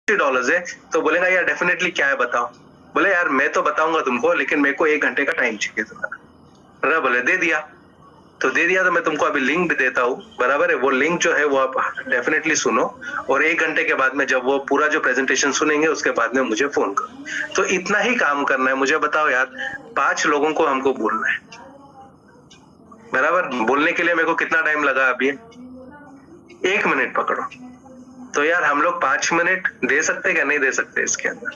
$50 है, तो बोलेगा यार डेफिनेटली क्या है बताओ। बोले यार मैं तो बताऊंगा तुमको, लेकिन मेरे को 1 घंटे का टाइम चाहिए तुम्हारा। बोले दे दिया, तो दे दिया तो मैं तुमको अभी लिंक भी देता हूँ, बराबर है। वो लिंक जो है वो आप डेफिनेटली सुनो, और 1 घंटे के बाद में जब वो पूरा जो प्रेजेंटेशन सुनेंगे उसके बाद में मुझे फोन करो। तो इतना ही काम करना है। मुझे बताओ यार, 5 लोगों को हमको बोलना है, बराबर। बोलने के लिए मेरे को कितना टाइम लगा अभी? 1 मिनट पकड़ो। तो यार हम लोग 5 मिनट दे सकते क्या? नहीं दे सकते इसके अंदर,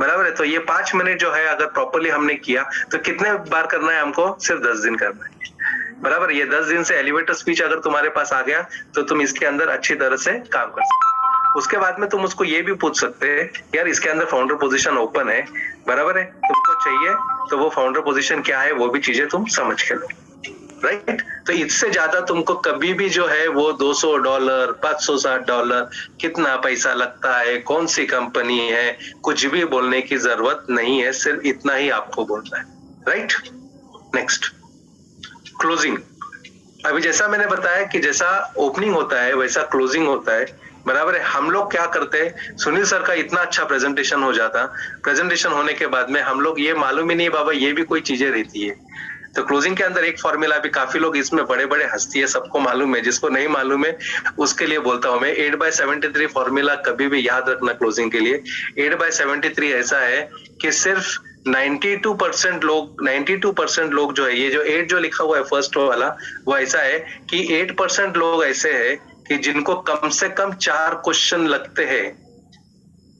बराबर है। तो ये 5 मिनट जो है अगर प्रॉपरली हमने किया तो कितने बार करना है हमको? सिर्फ 10 दिन करना है, बराबर। ये 10 दिन से एलिवेटर स्पीच अगर तुम्हारे पास आ गया तो तुम इसके अंदर अच्छी तरह से काम कर सकते हो। उसके बाद में तुम उसको ये भी पूछ सकते हैं, यार इसके अंदर फाउंडर पोजीशन ओपन है, बराबर है, तुमको चाहिए तो वो फाउंडर पोजीशन क्या है वो भी चीजें तुम समझ के लो, राइट। तो इससे ज्यादा तुमको कभी भी जो है वो $200, $560 कितना पैसा लगता है, कौन सी कंपनी है, कुछ भी बोलने की जरूरत नहीं है। सिर्फ इतना ही आपको बोलना है, राइट। Next, closing. अभी जैसा मैंने बताया कि जैसा ओपनिंग होता है वैसा क्लोजिंग होता है, बराबर है। हम लोग क्या करते हैं, सुनील सर का इतना अच्छा प्रेजेंटेशन हो जाता, प्रेजेंटेशन होने के बाद में हम लोग ये मालूम ही नहीं बाबा ये भी कोई चीजें रहती है। तो क्लोजिंग के अंदर एक फॉर्मूला भी, काफी लोग इसमें बड़े बड़े हस्ती है, सबको मालूम है, जिसको नहीं मालूम है उसके लिए बोलता हूं मैं। 8/73 फॉर्मूला कभी भी याद रखना क्लोजिंग के लिए। 8/73 ऐसा है कि सिर्फ 92% लोग जो है, ये जो 8 जो लिखा हुआ है फर्स्ट वाला, वो ऐसा है कि 8% लोग ऐसे हैं कि जिनको कम से कम 4 क्वेश्चन लगते हैं।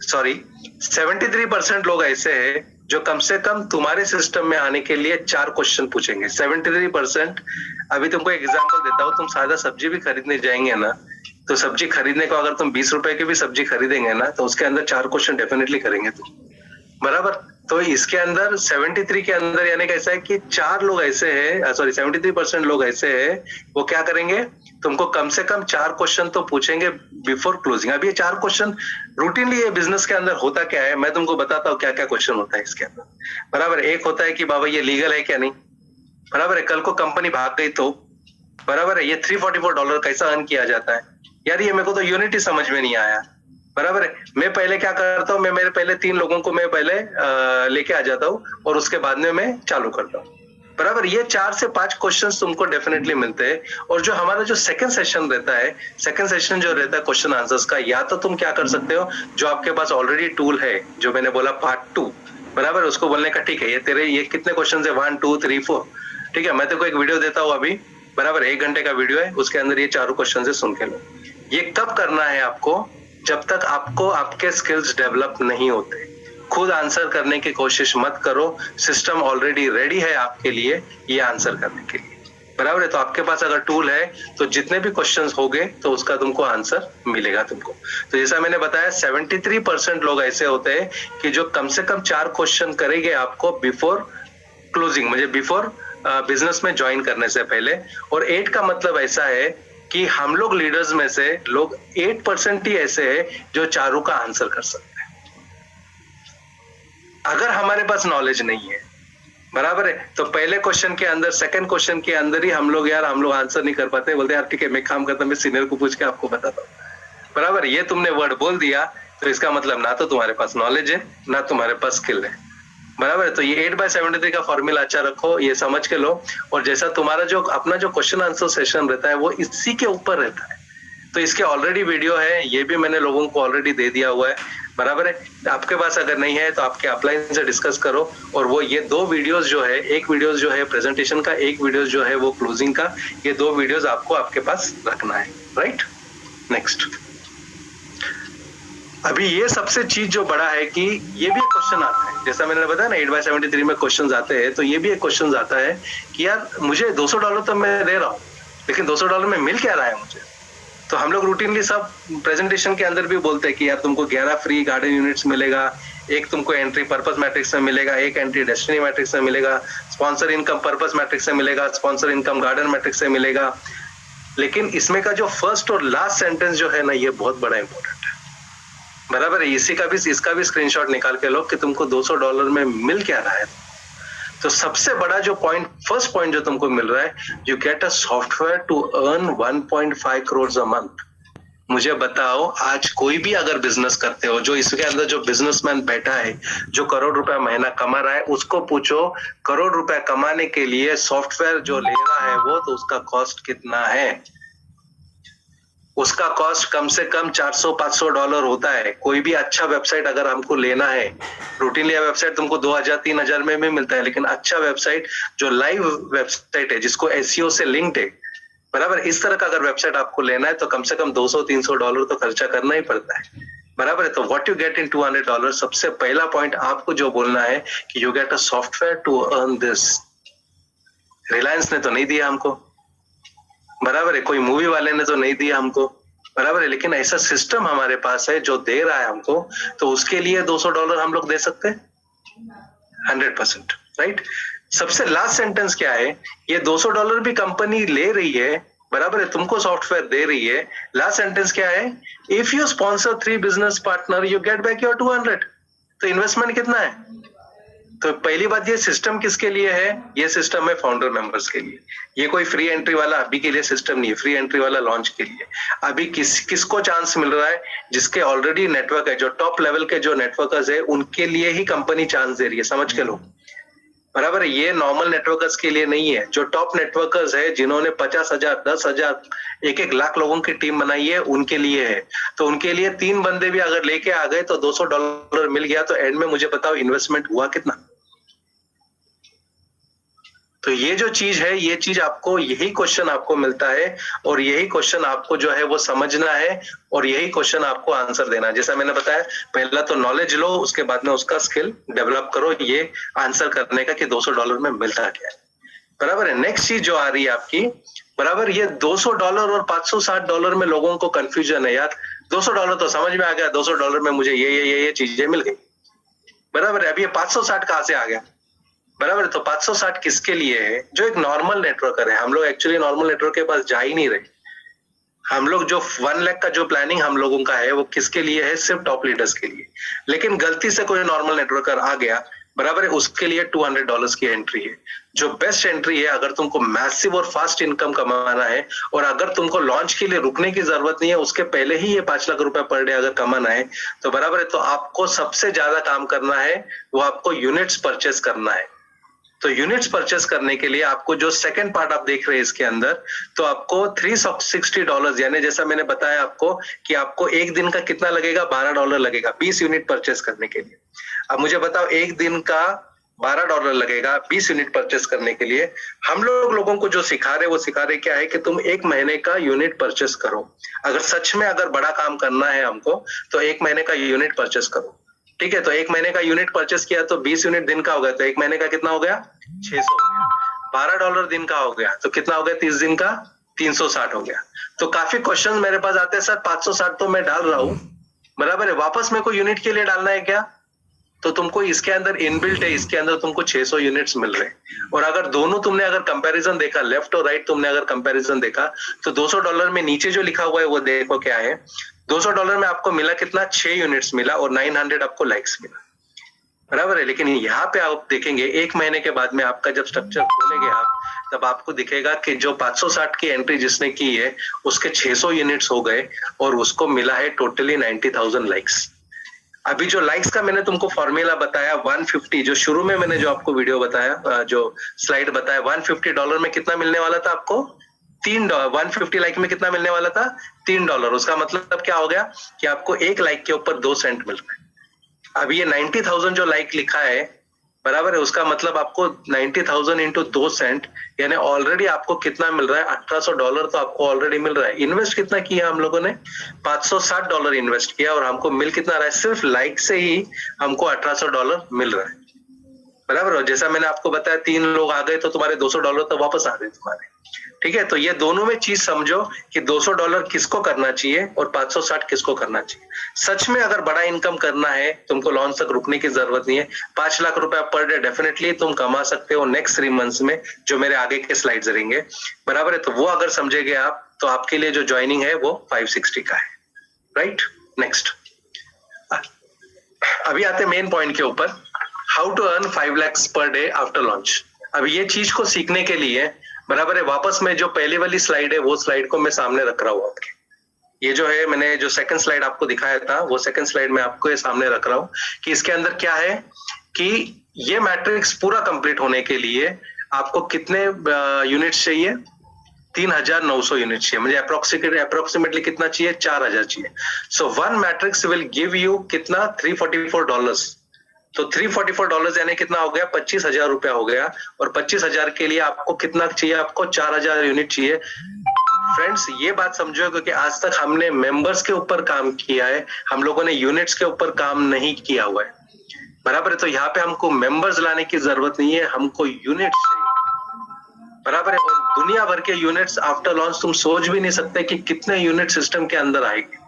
सॉरी, 73% लोग ऐसे हैं जो कम से कम तुम्हारे सिस्टम में आने के लिए 4 क्वेश्चन पूछेंगे। 73%। अभी तुमको एग्जांपल देता हूँ, तुम सादा सब्जी भी खरीदने जाएंगे ना, तो सब्जी खरीदने को अगर तुम 20 रुपए की भी सब्जी खरीदेंगे ना, तो उसके अंदर 4 क्वेश्चन डेफिनेटली करेंगे तुम, बराबर। तो इसके अंदर 73 के अंदर यानी कैसा है कि 4 लोग ऐसे हैं, सॉरी 73% लोग ऐसे हैं, वो क्या करेंगे, तुमको कम से कम 4 क्वेश्चन तो पूछेंगे बिफोर क्लोजिंग। अब ये 4 क्वेश्चन रूटीनली ये बिजनेस के अंदर होता क्या है, मैं तुमको बताता हूँ क्या क्या क्वेश्चन होता है इसके अंदर, बराबर। एक होता है कि बाबा ये लीगल है क्या नहीं, बराबर है। कल को कंपनी भाग गई तो, बराबर है। ये $344 कैसा अर्न किया जाता है यार, ये मेरे को तो यूनिट ही समझ में नहीं आया, बराबर है। मैं पहले क्या करता हूँ, मैं मेरे पहले 3 लोगों को मैं पहले लेके आ जाता हूँ और उसके बाद में मैं चालू करता हूँ, बराबर। ये 4 से 5 क्वेश्चंस तुमको डेफिनेटली मिलते हैं। और जो हमारा जो सेकंड सेशन रहता है, सेकंड सेशन जो रहता है क्वेश्चन आंसर्स का, या तो तुम क्या कर सकते हो, जो आपके पास ऑलरेडी टूल है, जो मैंने बोला पार्ट 2, बराबर, उसको बोलने का ठीक है ये तेरे ये कितने क्वेश्चन है, 1 2 3 4, ठीक है। मैं तेरे को एक वीडियो देता हूँ अभी, बराबर, 1 घंटे का वीडियो है, उसके अंदर ये 4 क्वेश्चन है, सुन के लो। ये कब करना है आपको, जब तक आपको आपके स्किल्स डेवलप नहीं होते। खुद आंसर करने की कोशिश मत करो, सिस्टम ऑलरेडी रेडी है आपके लिए ये आंसर करने के लिए, बराबर है। तो आपके पास अगर टूल है तो जितने भी क्वेश्चंस होंगे तो उसका तुमको आंसर मिलेगा तुमको। तो जैसा मैंने बताया 73% लोग ऐसे होते हैं कि जो कम से कम 4 क्वेश्चन करेंगे आपको बिफोर क्लोजिंग, मुझे बिफोर बिजनेस में ज्वाइन करने से पहले। और 8 का मतलब ऐसा है कि हम लोग लीडर्स में से लोग 8% ही ऐसे हैं जो चारों का आंसर कर सकते हैं, अगर हमारे पास नॉलेज नहीं है, बराबर है। तो पहले क्वेश्चन के अंदर, सेकंड क्वेश्चन के अंदर ही हम लोग आंसर नहीं कर पाते, बोलते यार ठीक है मैं काम करता हूं, मैं सीनियर को पूछ के आपको बताता हूँ, बराबर। ये तुमने वर्ड बोल दिया तो इसका मतलब ना तो तुम्हारे पास नॉलेज है ना तुम्हारे पास स्किल है, बराबर। तो ये 8/73 का फॉर्मूला अच्छा रखो, ये समझ के लो। और जैसा तुम्हारा जो अपना जो क्वेश्चन आंसर सेशन रहता है वो इसी के ऊपर रहता है, तो इसके ऑलरेडी वीडियो है, ये भी मैंने लोगों को ऑलरेडी दे दिया हुआ है, बराबर है। आपके पास अगर नहीं है तो आपके अपलाइन से डिस्कस करो। और वो ये 2 वीडियोस जो है, एक वीडियोस जो है प्रेजेंटेशन का, एक वीडियोस जो है वो क्लोजिंग का, ये 2 वीडियोस आपको आपके पास रखना है, राइट। नेक्स्ट, अभी ये सबसे चीज जो बड़ा है कि ये भी एक क्वेश्चन आता है, जैसा मैंने बताया ना 8/73 में क्वेश्चन आते हैं, तो ये भी एक क्वेश्चन आता है कि यार मुझे $200 तो मैं दे रहा हूँ, लेकिन $200 में मिल क्या रहा है मुझे। तो हम लोग रूटीनली सब प्रेजेंटेशन के अंदर भी बोलते हैं कि यार तुमको 11 फ्री गार्डन यूनिट्स मिलेगा, एक तुमको एंट्री पर्पस मैट्रिक्स में मिलेगा, एक एंट्री डेस्टिनी मैट्रिक्स में मिलेगा, स्पॉन्सर इनकम पर्पस मैट्रिक्स से मिलेगा, स्पॉन्सर इनकम गार्डन मैट्रिक्स से मिलेगा। लेकिन इसमें का जो फर्स्ट और लास्ट सेंटेंस जो है ना, ये बहुत बड़ा इंपॉर्टेंट है, बराबर है। इसका भी स्क्रीनशॉट निकाल के लो कि तुमको $200 में मिल क्या रहा है। तो सबसे बड़ा जो पॉइंट, फर्स्ट पॉइंट जो तुमको मिल रहा है, you get a software to earn 1.5 crores a month। मुझे बताओ, आज कोई भी अगर बिजनेस करते हो, जो इसके अंदर जो बिजनेसमैन बैठा है, जो करोड़ रुपया महीना कमा रहा है, उसको पूछो करोड़ रुपया कमाने के लिए सॉफ्टवेयर जो ले रहा है वो, तो उसका कॉस्ट कितना है? उसका कॉस्ट कम से कम $400-500 होता है। कोई भी अच्छा वेबसाइट अगर हमको लेना है, रूटीनली वेबसाइट तुमको 2000-3000 में भी मिलता है, लेकिन अच्छा वेबसाइट जो लाइव वेबसाइट है, जिसको एसईओ से लिंक्ड है, बराबर, इस तरह का अगर वेबसाइट आपको लेना है तो कम से कम $200-300 तो खर्चा करना ही पड़ता है, बराबर है। तो व्हाट यू गेट इन $200, सबसे पहला पॉइंट आपको जो बोलना है कि you get a software to earn this. Reliance ने तो नहीं दिया हमको, बराबर है, कोई मूवी वाले ने तो नहीं दिया हमको, बराबर है, लेकिन ऐसा सिस्टम हमारे पास है जो दे रहा है हमको, तो उसके लिए $200 हम लोग दे सकते हैं 100%, राइट। सबसे लास्ट सेंटेंस क्या है? ये $200 भी कंपनी ले रही है, बराबर है, तुमको सॉफ्टवेयर दे रही है। लास्ट सेंटेंस क्या है? If you sponsor 3 business partner you get back your 200। तो इन्वेस्टमेंट कितना है? तो पहली बात, ये सिस्टम किसके लिए है? ये सिस्टम है फाउंडर मेंबर्स के लिए। ये कोई फ्री एंट्री वाला अभी के लिए सिस्टम नहीं है, फ्री एंट्री वाला लॉन्च के लिए। अभी किसको चांस मिल रहा है? जिसके ऑलरेडी नेटवर्क है, जो टॉप लेवल के जो नेटवर्कर्स है, उनके लिए ही कंपनी चांस दे रही है, समझ के लो, बराबर है। ये नॉर्मल नेटवर्कर्स के लिए नहीं है। जो टॉप नेटवर्कर्स है, जिन्होंने 50,000, 10,000, 1-1 लाख लोगों की टीम बनाई है, उनके लिए है। तो उनके लिए 3 बंदे भी अगर लेके आ गए तो $200 मिल गया, तो एंड में मुझे बताओ इन्वेस्टमेंट हुआ कितना? तो ये जो चीज है, ये चीज आपको, यही क्वेश्चन आपको मिलता है, और यही क्वेश्चन आपको जो है वो समझना है, और यही क्वेश्चन आपको आंसर देना है। जैसा मैंने बताया, पहला तो नॉलेज लो, उसके बाद में उसका स्किल डेवलप करो, ये आंसर करने का कि $200 में मिलता क्या है, बराबर है। नेक्स्ट चीज जो आ रही है आपकी, बराबर, ये $200 और $560 में लोगों को कंफ्यूजन है यार। $200 तो समझ में आ गया, $200 में मुझे ये चीजें मिल गई, बराबर है। अब ये 560 कहां से आ गया, बराबर है। तो 560 किसके लिए है? जो एक नॉर्मल नेटवर्कर है। हम लोग एक्चुअली नॉर्मल नेटवर्क के पास जा ही नहीं रहे। हम लोग जो 1 लाख का जो प्लानिंग हम लोगों का है, वो किसके लिए है? सिर्फ टॉप लीडर्स के लिए। लेकिन गलती से कोई नॉर्मल नेटवर्कर आ गया, बराबर है, उसके लिए $200 की एंट्री है, जो बेस्ट एंट्री है। अगर तुमको मैसिव और फास्ट इनकम कमाना है, और अगर तुमको लॉन्च के लिए रुकने की जरूरत नहीं है, उसके पहले ही ये 5 लाख रुपए पर डे अगर कमाना है, तो बराबर है, तो आपको सबसे ज्यादा काम करना है, वो आपको यूनिट्स परचेस करना है। तो यूनिट्स परचेस करने के लिए आपको जो सेकंड पार्ट आप देख रहे हैं इसके अंदर, तो आपको $360, यानी जैसा मैंने बताया आपको कि आपको एक दिन का कितना लगेगा, $12 लगेगा 20 यूनिट परचेस करने के लिए। अब मुझे बताओ, एक दिन का $12 लगेगा 20 यूनिट परचेस करने के लिए। हम लोगों को जो सिखा रहे, वो सिखा रहे क्या है कि तुम 1 महीने का यूनिट परचेस करो। अगर सच में अगर बड़ा काम करना है हमको, तो 1 महीने का यूनिट परचेस करो, ठीक है। तो 1 महीने का यूनिट परचेस किया तो 20 यूनिट दिन का हो गया, तो 1 महीने का कितना हो गया? 600 हो गया। $12 दिन का हो गया, तो कितना हो गया? 30 दिन का 360 हो गया। तो काफी क्वेश्चन मेरे पास आते हैं, सर 560 तो मैं डाल रहा हूं, बराबर है, वापस मेरे को यूनिट के लिए डालना है क्या? तो तुमको इसके अंदर इनबिल्ट है, इसके अंदर तुमको 600 यूनिट्स मिल रहे हैं। और अगर दोनों तुमने अगर कंपैरिजन देखा, लेफ्ट और राइट तुमने अगर कंपैरिजन देखा, तो $200 में नीचे जो लिखा हुआ है वो देखो क्या है। $200 में आपको मिला कितना? 6 यूनिट्स मिला, और 900 आपको लाइक्स मिला, बराबर है। लेकिन यहाँ पे आप देखेंगे 1 महीने के बाद में आपका जब स्ट्रक्चर खोलेंगे आप, तब आपको दिखेगा कि जो 560 की एंट्री जिसने की है, उसके 600 यूनिट्स हो गए, और उसको मिला है टोटली 90,000 लाइक्स। अभी जो लाइक्स का मैंने तुमको फॉर्मूला बताया 150, जो शुरू में मैंने जो आपको वीडियो बताया, जो स्लाइड बताया, $150 में कितना मिलने वाला था आपको? $3। 150 लाइक में कितना मिलने वाला था? $3। उसका मतलब क्या हो गया कि आपको 1 लाइक के ऊपर 2 सेंट मिल रहा है। अब ये 90,000 जो लाइक लिखा है, बराबर है, उसका मतलब आपको 90,000 इंटू 2 सेंट, यानी ऑलरेडी आपको कितना मिल रहा है? $1,800 तो आपको ऑलरेडी मिल रहा है। इन्वेस्ट कितना किया हम लोगों ने? $560 इन्वेस्ट किया, और हमको मिल कितना रहा है? सिर्फ लाइक से ही हमको $1,800 मिल रहा है, बराबर है। जैसा मैंने आपको बताया, 3 लोग आ गए तो तुम्हारे $200 तो वापस आ गए तुम्हारे, ठीक है। तो ये दोनों में चीज समझो कि $200 किसको करना चाहिए और 560 किसको करना चाहिए। सच में अगर बड़ा इनकम करना है, तुमको लॉन्च तक रुकने की जरूरत नहीं है। 5 लाख रुपया पर डे डेफिनेटली तुम कमा सकते हो नेक्स्ट 3 मंथ्स में, जो मेरे आगे के स्लाइड्स रहेंगे, बराबर है। तो वो अगर समझेंगे आप, तो आपके लिए जो ज्वाइनिंग है वो 560 का है, राइट। नेक्स्ट, अभी आते मेन पॉइंट के ऊपर, how to earn 5 lakhs per day after launch. अब ये चीज को सीखने के लिए, बराबर है, वापस में जो पहली वाली स्लाइड है, वो स्लाइड को मैं सामने रख रहा हूं आपके, ये जो है मैंने जो सेकंड स्लाइड आपको दिखाया था वो सेकंड स्लाइड में आपको ये सामने रख रहा हूं कि इसके अंदर क्या है कि ये मैट्रिक्स पूरा कंप्लीट होने के लिए आपको कितने यूनिट्स चाहिए, 3,900 यूनिट चाहिए, मुझे अप्रोक्सीमेटली कितना चाहिए, 4,000 चाहिए। So one matrix will give you कितना, $344। तो $344 यानी कितना हो गया, 25,000 रुपया हो गया। और 25,000 के लिए आपको कितना चाहिए, आपको 4,000 यूनिट चाहिए। फ्रेंड्स ये बात समझो क्योंकि आज तक हमने मेंबर्स के ऊपर काम किया है, हम लोगों ने यूनिट्स के ऊपर काम नहीं किया हुआ है, बराबर है। तो यहाँ पे हमको मेंबर्स लाने की जरूरत नहीं है, हमको यूनिट्स चाहिए, बराबर है। और दुनिया भर के यूनिट्स आफ्टर लॉन्च तुम सोच भी नहीं सकते कि कितने यूनिट सिस्टम के अंदर आएंगे,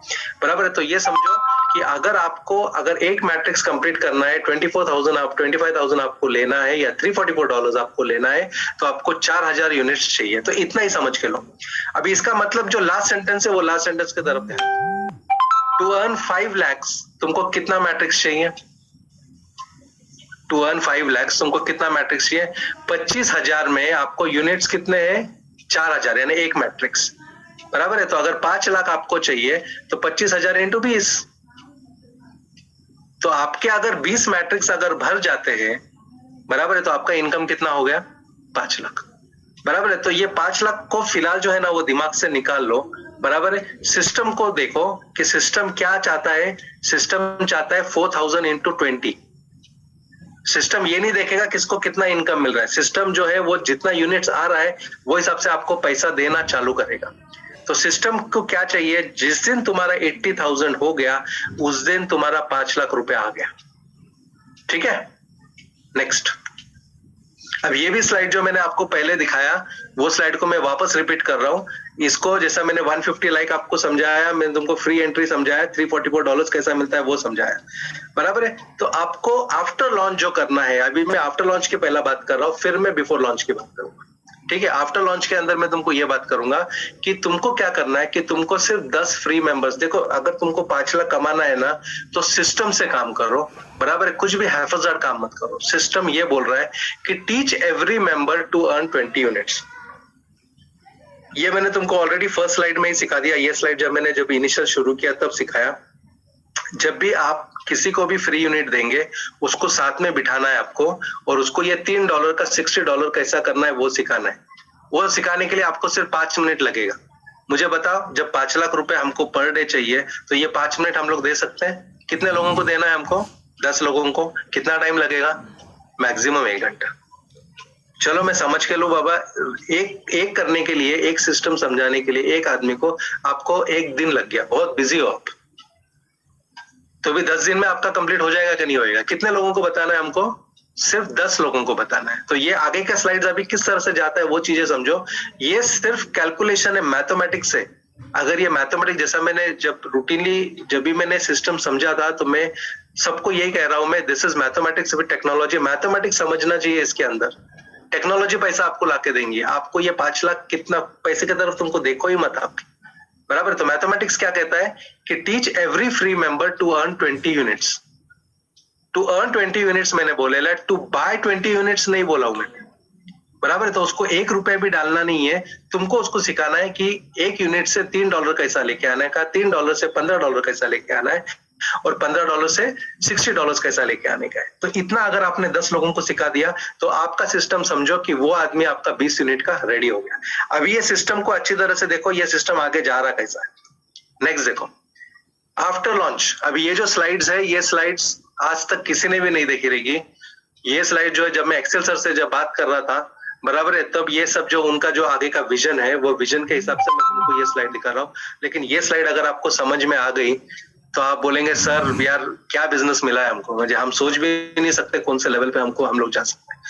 बराबर है। तो ये समझो कि अगर एक मैट्रिक्स कंप्लीट करना है, 25,000 आपको लेना है या $344 आपको लेना है, तो आपको 4,000 यूनिट्स चाहिए। तो इतना ही समझ के लो। अभी इसका मतलब जो लास्ट सेंटेंस है वो लास्ट सेंटेंस की तरफ है। टू अर्न 5 lakhs तुमको कितना मैट्रिक्स चाहिए, टू अर्न 5 lakhs तुमको कितना मैट्रिक्स चाहिए, 25,000 में आपको यूनिट्स कितने हैं, 4,000, यानी एक मैट्रिक्स, बराबर है। तो अगर 5 लाख आपको चाहिए तो 25,000 इंटू 20, तो आपके अगर 20 मैट्रिक्स अगर भर जाते हैं, बराबर है, तो आपका इनकम कितना हो गया, 5 लाख, बराबर है। तो ये 5 लाख को फिलहाल जो है ना वो दिमाग से निकाल लो, बराबर है। सिस्टम को देखो कि सिस्टम क्या चाहता है, सिस्टम चाहता है 4,000 इंटू 20। सिस्टम ये नहीं देखेगा किसको कितना इनकम मिल रहा है, सिस्टम जो है वो जितना यूनिट्स आ रहा है वो हिसाब से आपको पैसा देना चालू करेगा। तो सिस्टम को क्या चाहिए, जिस दिन तुम्हारा 80,000 हो गया उस दिन तुम्हारा 5 लाख रुपया आ गया, ठीक है। नेक्स्ट, अब ये भी स्लाइड जो मैंने आपको पहले दिखाया वो स्लाइड को मैं वापस रिपीट कर रहा हूं। इसको जैसा मैंने 150 लाइक आपको समझाया, मैंने तुमको फ्री एंट्री समझाया, $344 कैसा मिलता है वो समझाया, बराबर है। तो आपको आफ्टर लॉन्च जो करना है, अभी मैं आफ्टर लॉन्च की पहला बात कर रहा हूं, फिर मैं बिफोर लॉन्च की बात करूंगा, ठीक है। आफ्टर लॉन्च के अंदर मैं तुमको ये बात करूंगा कि तुमको क्या करना है कि तुमको सिर्फ 10 फ्री मेंबर्स, देखो अगर तुमको 5 लाख कमाना है ना तो सिस्टम से काम करो, बराबर है, कुछ भी हैफजार्ड काम मत करो। सिस्टम ये बोल रहा है कि teach every member to earn 20 units. ये मैंने तुमको ऑलरेडी फर्स्ट स्लाइड में ही सिखा दिया, ये स्लाइड जब इनिशियल शुरू किया तब सिखाया। जब भी आप किसी को भी फ्री यूनिट देंगे उसको साथ में बिठाना है आपको, और उसको ये $3 का $60 कैसा करना है वो सिखाना है। वो सिखाने के लिए आपको सिर्फ 5 मिनट लगेगा। मुझे बताओ, जब 5 लाख रुपए हमको पर डे चाहिए तो ये 5 मिनट हम लोग दे सकते हैं? कितने लोगों को देना है हमको, 10 लोगों को, कितना टाइम लगेगा, मैक्सिमम 1 घंटा। चलो मैं समझ के लूं बाबा, एक करने के लिए, एक सिस्टम समझाने के लिए एक आदमी को आपको 1 दिन लग गया, बहुत बिजी हो आप, तो भी 10 दिन में आपका कंप्लीट हो जाएगा कि नहीं होएगा? कितने लोगों को बताना है हमको, सिर्फ 10 लोगों को बताना है। तो ये आगे का स्लाइड्स अभी किस तरह से जाता है वो चीजें समझो। ये सिर्फ कैलकुलेशन है, मैथमेटिक्स है। अगर ये मैथमेटिक्स, जैसा मैंने जब भी मैंने सिस्टम समझा था तो मैं सबको यही कह रहा हूं मैं, this is mathematics with technology. Mathematics समझना चाहिए इसके अंदर, टेक्नोलॉजी पैसा आपको लाके देंगी। आपको ये 5 लाख कितना पैसे की तरफ तुमको देखो ही मत आप, बराबर। तो मैथमेटिक्स क्या कहता है कि teach every free member to earn 20 units. To earn 20 units मैंने बोले, टू बाय 20 यूनिट्स नहीं बोला हूं मैंने, बराबर है। तो उसको 1 रुपया भी डालना नहीं है, तुमको उसको सिखाना है कि 1 यूनिट से $3 कैसा लेके आना है, का $3 से $15 कैसा लेके आना है, और $15 से $60 कैसा लेके आने का है। तो इतना अगर आपने 10 लोगों को सिखा दिया तो आपका सिस्टम समझो कि वो आदमी आपका 20 यूनिट का रेडी हो गया। अब ये सिस्टम को अच्छी तरह से देखो, ये सिस्टम आगे जा रहा कैसा है। नेक्स्ट देखो, आफ्टर लॉन्च। अभी ये जो स्लाइड्स है, ये स्लाइड्स आज तक किसी ने भी नहीं देखी रहेगी। ये स्लाइड जो है, जब मैं एक्सेल सर से जब बात कर रहा था, बराबर है, तब ये सब जो उनका जो आगे का विजन है, वो विजन के हिसाब से मैं तुमको ये स्लाइड दिखा रहा हूँ। लेकिन ये स्लाइड अगर आपको समझ में आ गई तो आप बोलेंगे सर यार क्या बिजनेस मिला है हमको, मुझे हम सोच भी नहीं सकते कौन से लेवल पे हम लोग जा सकते हैं।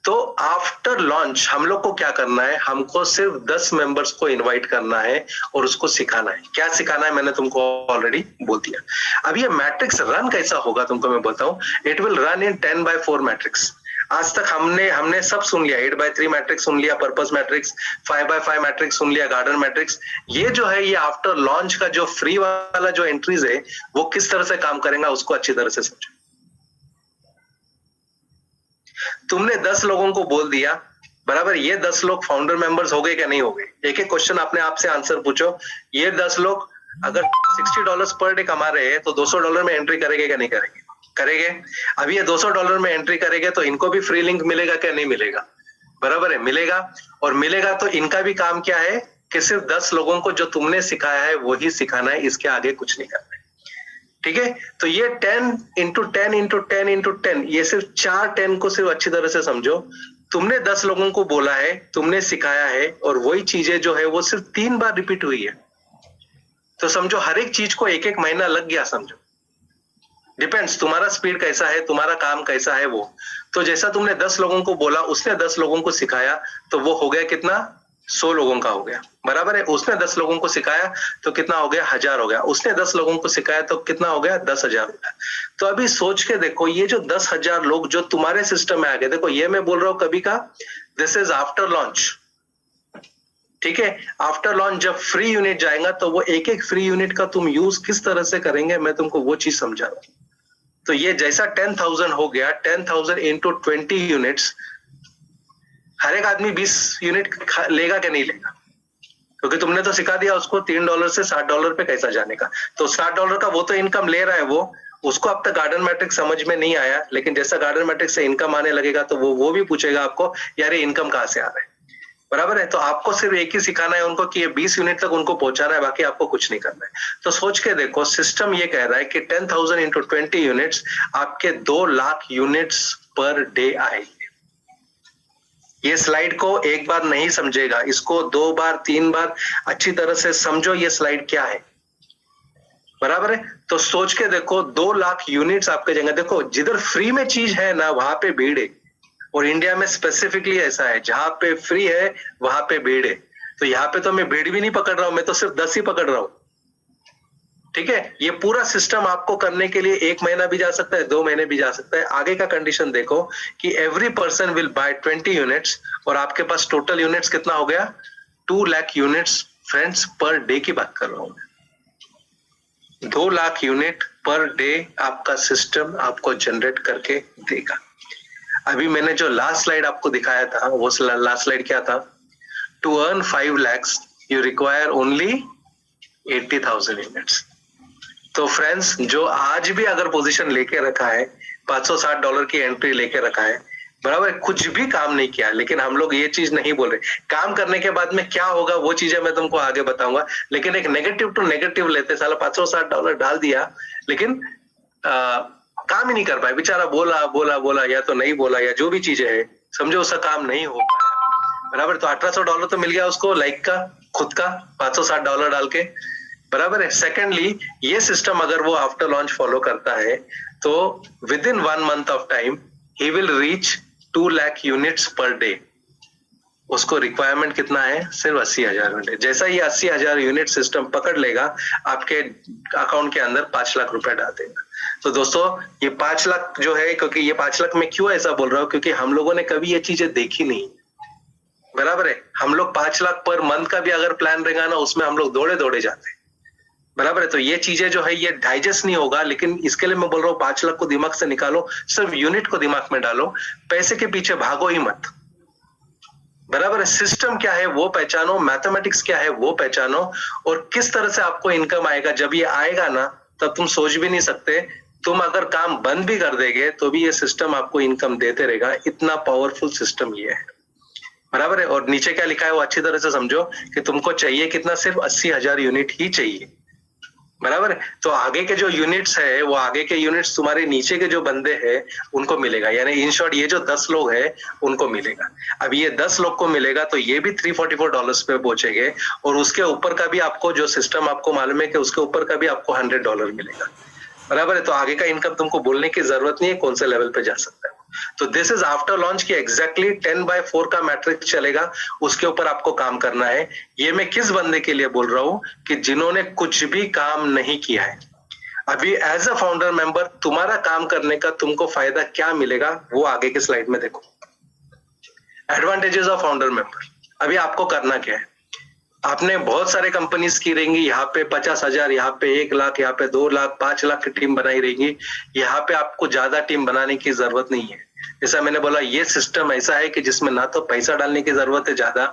तो आफ्टर लॉन्च हम लोग को क्या करना है, हमको सिर्फ 10 मेंबर्स को इनवाइट करना है और उसको सिखाना है। क्या सिखाना है मैंने तुमको ऑलरेडी बोल दिया। अब ये मैट्रिक्स रन कैसा होगा तुमको मैं बताऊं। It will run in 10/4 matrix. आज तक हमने सब सुन लिया, 8/3 मैट्रिक्स सुन लिया, पर्पस मैट्रिक्स, 5/5 मैट्रिक्स सुन लिया, गार्डन मैट्रिक्स। ये जो है, ये आफ्टर लॉन्च का जो फ्री वाला जो एंट्रीज है वो किस तरह से काम करेगा उसको अच्छी तरह से समझो। तुमने 10 लोगों को बोल दिया, बराबर, ये 10 लोग फाउंडर मेंबर्स हो गए क्या नहीं हो गए? एक एक क्वेश्चन अपने आप से आंसर पूछो। ये 10 लोग अगर $60 पर डे कमा रहे हैं तो $200 में एंट्री करेंगे क्या नहीं करेंगे? करेंगे। अब ये $200 में एंट्री करेंगे तो इनको भी फ्री लिंक मिलेगा क्या नहीं मिलेगा? बराबर है, मिलेगा। और मिलेगा तो इनका भी काम क्या है कि सिर्फ 10 लोगों को जो तुमने सिखाया है वही सिखाना है, इसके आगे कुछ नहीं करना है। ठीक है, तो ये 10 इंटू 10 इंटू 10 इंटू 10, ये सिर्फ 4 10 को सिर्फ अच्छी तरह से समझो। तुमने 10 लोगों को बोला है, तुमने सिखाया है, और वही चीजें जो है वो सिर्फ 3 बार रिपीट हुई है। तो समझो हर एक चीज को 1-1 महीना लग गया, समझो। डिपेंड्स तुम्हारा स्पीड कैसा है, तुम्हारा काम कैसा है वो। तो जैसा तुमने 10 लोगों को बोला, उसने 10 लोगों को सिखाया, तो वो हो गया कितना? 100 लोगों का हो गया। बराबर है। उसने 10 लोगों को सिखाया तो कितना हो गया? 1000 हो गया। उसने 10 लोगों को सिखाया तो कितना हो गया? 10,000 हो गया। तो अभी सोच के देखो, ये जो 10,000 लोग जो तुम्हारे सिस्टम में आ गए, देखो ये मैं बोल रहा हूं कभी का, दिस इज आफ्टर लॉन्च। ठीक है, आफ्टर लॉन्च जब फ्री यूनिट जाएगा तो वो एक एक फ्री यूनिट का तुम यूज किस तरह से करेंगे, मैं तुमको वो चीज समझा रहा हूं। तो ये जैसा 10,000 हो गया, 10,000 इंटू 20 यूनिट्स, हर एक आदमी 20 यूनिट लेगा क्या नहीं लेगा? क्योंकि तुमने तो सिखा दिया उसको $3 से $60 पे कैसा जाने का। तो $60 का वो तो इनकम ले रहा है, वो उसको अब तक गार्डन मैट्रिक्स समझ में नहीं आया, लेकिन जैसा गार्डन मैट्रिक्स से इनकम आने लगेगा तो वो भी पूछेगा आपको, यार ये इनकम कहाँ से आ रहा है? बराबर है। तो आपको सिर्फ एक ही सिखाना है उनको कि ये 20 यूनिट तक उनको पहुंचाना है, बाकी आपको कुछ नहीं करना है। तो सोच के देखो, सिस्टम ये कह रहा है कि 10,000 इंटू 20 यूनिट्स आपके 2 लाख यूनिट्स पर डे आएंगे। ये स्लाइड को एक बार नहीं समझेगा, इसको 2 बार 3 बार अच्छी तरह से समझो ये स्लाइड क्या है। बराबर है। तो सोच के देखो, 2 लाख यूनिट्स आपके जगह, देखो जिधर फ्री में चीज है ना वहां पे भीड़ है, और इंडिया में स्पेसिफिकली ऐसा है, जहां पे फ्री है वहां पे भीड़ है। तो यहाँ पे तो मैं भीड़ भी नहीं पकड़ रहा हूं, मैं तो सिर्फ 10 ही पकड़ रहा हूं। ठीक है, ये पूरा सिस्टम आपको करने के लिए 1 महीना भी जा सकता है, 2 महीने भी जा सकता है। आगे का कंडीशन देखो कि every person will buy 20 units, और आपके पास टोटल यूनिट्स कितना हो गया? 2 lakh units friends per day की बात कर रहा हूं। 2 लाख यूनिट पर डे आपका सिस्टम आपको जनरेट करके देगा। अभी मैंने जो लास्ट स्लाइड आपको दिखाया था, वो लास्ट स्लाइड क्या था? To earn 5 lakhs you require only 80,000 units. तो फ्रेंड्स, जो आज भी अगर पोजीशन लेके रखा है, $560 की एंट्री लेके रखा है, बराबर, कुछ भी काम नहीं किया, लेकिन हम लोग ये चीज नहीं बोल रहे काम करने के बाद में क्या होगा, वो चीजें मैं तुमको आगे बताऊंगा। लेकिन एक नेगेटिव टू नेगेटिव लेते, साला $560 डाल दिया, लेकिन काम ही नहीं कर पाए बेचारा। बोला बोला बोला, या तो नहीं बोला, या जो भी चीजें है, समझो उसका काम नहीं हो पाया। बराबर। तो $1800 तो मिल गया उसको लाइक का, खुद का, $560 डाल के। बराबर है। सेकेंडली, ये सिस्टम अगर वो आफ्टर लॉन्च फॉलो करता है तो with in 1 month of time he will reach 2 lakh units per day. उसको रिक्वायरमेंट कितना है? सिर्फ 80,000 यूनिट। जैसा ये 80,000 यूनिट सिस्टम पकड़ लेगा, आपके अकाउंट के अंदर 5 लाख रुपए डाल देगा। तो दोस्तों, ये 5 लाख जो है, क्योंकि ये 5 लाख में क्यों ऐसा बोल रहा हूं, क्योंकि हम लोगों ने कभी ये चीजें देखी नहीं। बराबर है। हम लोग 5 लाख पर मंथ का भी अगर प्लान रहेगा ना, उसमें हम लोग दौड़े दौड़े जाते हैं। बराबर है। तो ये चीजें जो है ये डाइजेस्ट नहीं होगा, लेकिन इसके लिए मैं बोल रहा हूँ 5 लाख को दिमाग से निकालो, सिर्फ यूनिट को दिमाग में डालो, पैसे के पीछे भागो ही मत। बराबर है। सिस्टम क्या है वो पहचानो, मैथमेटिक्स क्या है वो पहचानो, और किस तरह से आपको इनकम आएगा। जब ये आएगा ना, तब तुम सोच भी नहीं सकते, तुम अगर काम बंद भी कर देंगे तो भी ये सिस्टम आपको इनकम देते रहेगा। इतना पावरफुल सिस्टम ये है। बराबर है। और नीचे क्या लिखा है वो अच्छी तरह से समझो कि तुमको चाहिए कितना? सिर्फ 80,000 यूनिट ही चाहिए। बराबर है। तो आगे के जो यूनिट्स है, वो आगे के यूनिट्स तुम्हारे नीचे के जो बंदे हैं उनको मिलेगा, यानी इन शॉर्ट ये जो 10 लोग हैं उनको मिलेगा। अब ये 10 लोग को मिलेगा तो ये भी $344 पे पहुंचेंगे, और उसके ऊपर का भी आपको जो सिस्टम आपको मालूम है कि उसके ऊपर का भी आपको $100 मिलेगा। बराबर है। तो आगे का इनकम तुमको बोलने की जरूरत नहीं है कौन से लेवल पे जा सकता है। तो दिस इज आफ्टर लॉन्च की एग्जैक्टली 10/4 का मैट्रिक्स चलेगा, उसके ऊपर आपको काम करना है। ये मैं किस बंदे के लिए बोल रहा हूं कि जिन्होंने कुछ भी काम नहीं किया है। अभी एज अ फाउंडर मेंबर तुम्हारा काम करने का तुमको फायदा क्या मिलेगा, वो आगे के स्लाइड में देखो। Advantages of founder member. अभी आपको करना क्या है? आपने बहुत सारे कंपनीज की रहेंगी, यहाँ पे 50,000, यहाँ पे 1 लाख, यहाँ पे 2 लाख, 5 लाख की टीम बनाई रहेगी। यहाँ पे आपको ज्यादा टीम बनाने की जरूरत नहीं है। जैसा मैंने बोला, ये सिस्टम ऐसा है कि जिसमें ना तो पैसा डालने की जरूरत है ज्यादा,